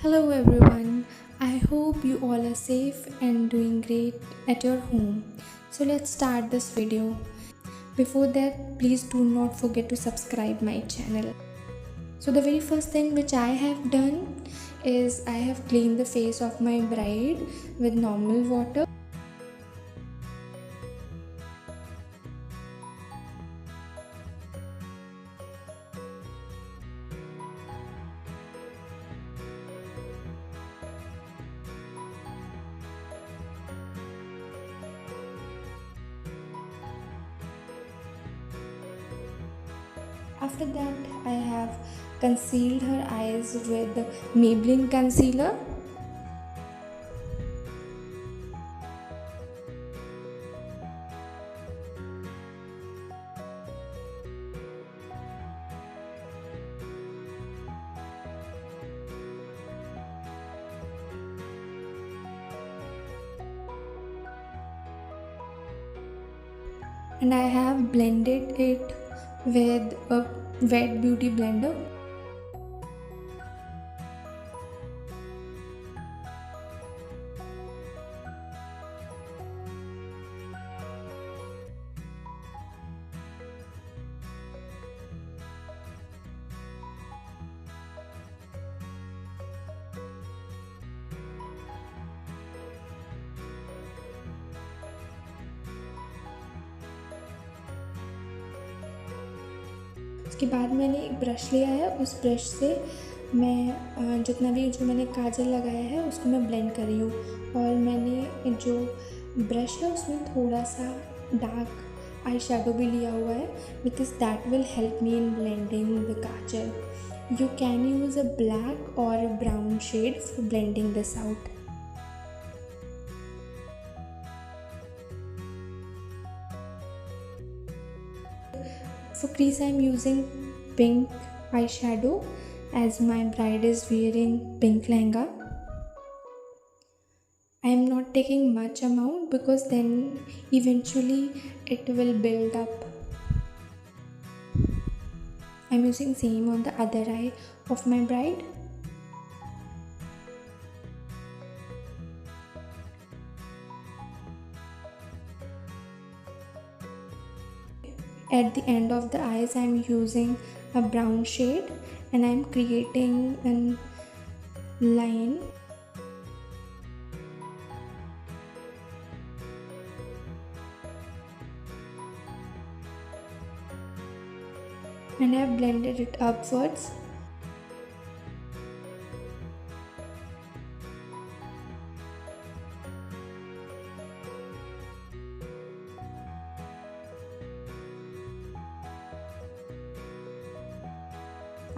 Hello everyone. I hope you all are safe and doing great at your home. So let's start this video. Before that, please do not forget to subscribe my channel. So the very first thing which I have done is I have cleaned the face of my bride with normal water. After that, I have concealed her eyes with Maybelline concealer. And I have blended it with a wet beauty blender. उसके बाद मैंने एक brush लिया है, उस brush से मैं जितना भी जो मैंने काजल लगाया है उसको मैं ब्लेंड कर रही हूँ। और मैंने जो ब्रश है उसमें थोड़ा सा डार्क आई शेडो भी लिया हुआ है because that will help me in blending the kajal. You can use a black or brown shade for blending this out. For crease, I am using pink eyeshadow as my bride is wearing pink lehenga. I am not taking much amount because then eventually it will build up. I am using same on the other eye of my bride. At the end of the eyes, I am using a brown shade and I am creating a line. And I have blended it upwards.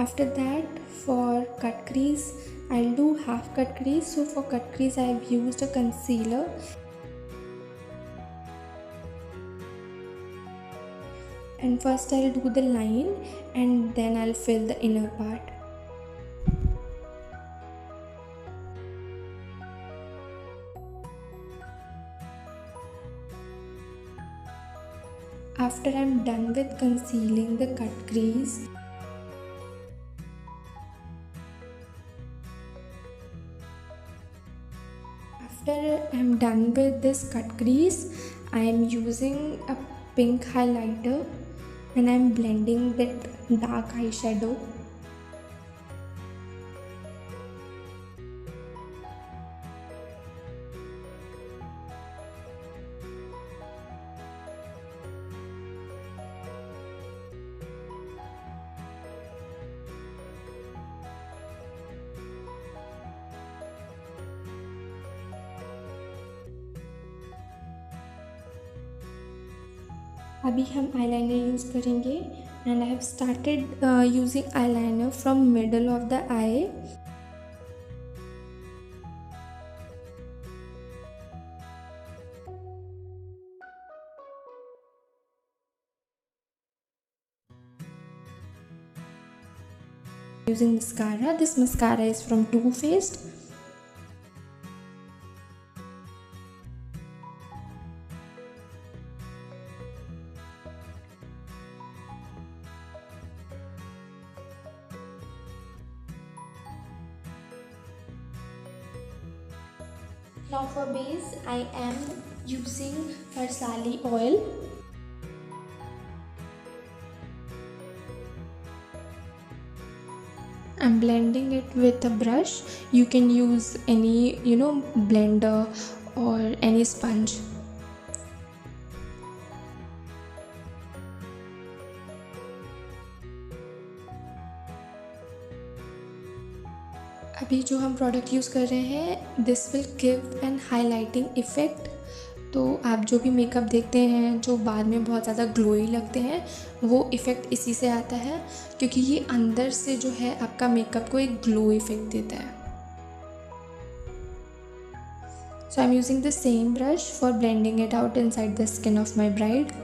After that, for cut crease, I'll do half cut crease. So for cut crease, I've used a concealer. And first I'll do the line and then I'll fill the inner part. After I'm done with concealing the cut crease, after I'm done with this cut crease, I'm using a pink highlighter and I'm blending that dark eyeshadow. अभी हम eyeliner use करेंगे and I have started using eyeliner from middle of the eye. Using mascara. This mascara is from Too Faced. Now for base, I am using Farsali oil. I'm blending it with a brush. You can use any, blender or any sponge. अभी जो हम product use कर रहे हैं, this will give an highlighting effect. तो आप जो भी मेकअप देखते हैं जो बाद में बहुत ज़्यादा ग्लोई लगते हैं, वो इफ़ेक्ट इसी से आता है, क्योंकि ये अंदर से जो है आपका मेकअप को एक ग्लो इफ़ेक्ट देता है। So I'm using the same brush for blending it out inside the skin of my bride.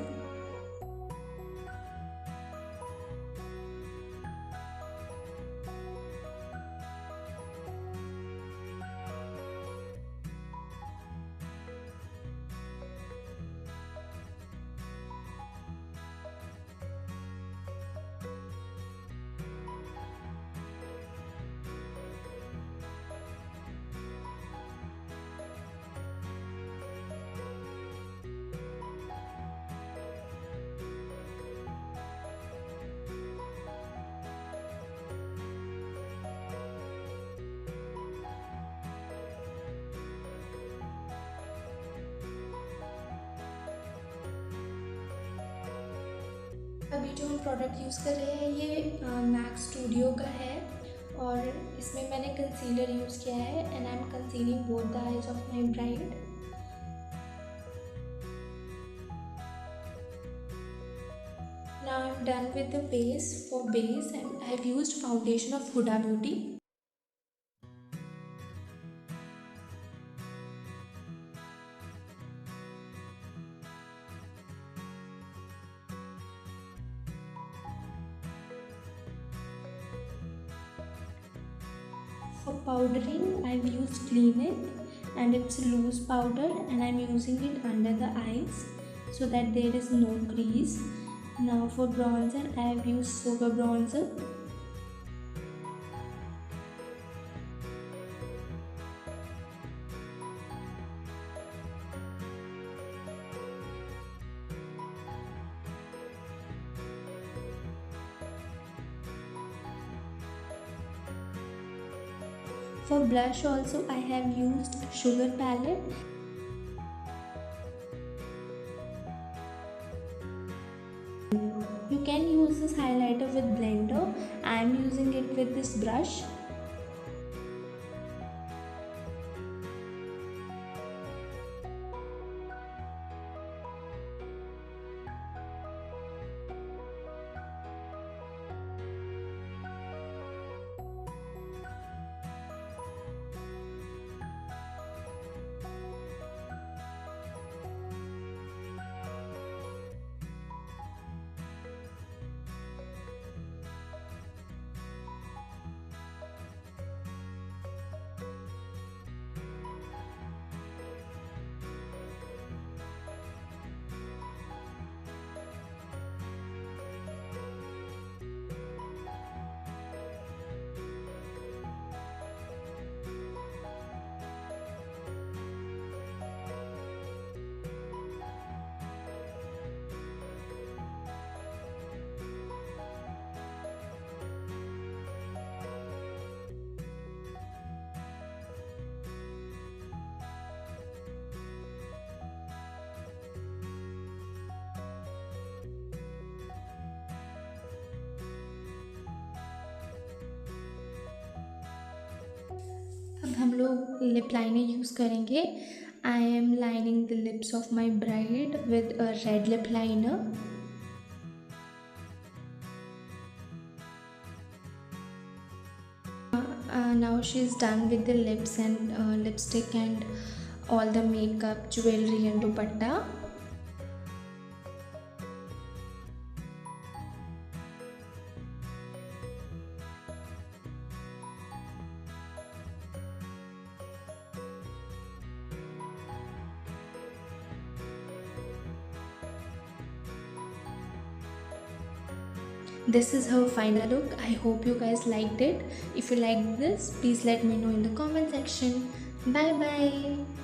अभी जो हम प्रोडक्ट यूज़ कर रहे हैं ये मैक स्टूडियो का है, और इसमें मैंने कंसीलर यूज़ किया है, and I am concealing both the eyes of my bride. Now I'm done with the base. For base, I have used foundation of Huda Beauty. For powdering, I've used Clean It, and it's loose powder, and I'm using it under the eyes so that there is no crease. Now for bronzer, I have used Sugar Bronzer. For blush also, I have used Sugar Palette. You can use this highlighter with blender. I am using it with this brush. अब हम लोग lip liner use करेंगे। I am lining the lips of my bride with a red lip liner. Now she is done with the lips and lipstick and all the makeup, jewelry and dupatta. This is her final look. I hope you guys liked it. If you liked this, please let me know in the comment section. Bye bye.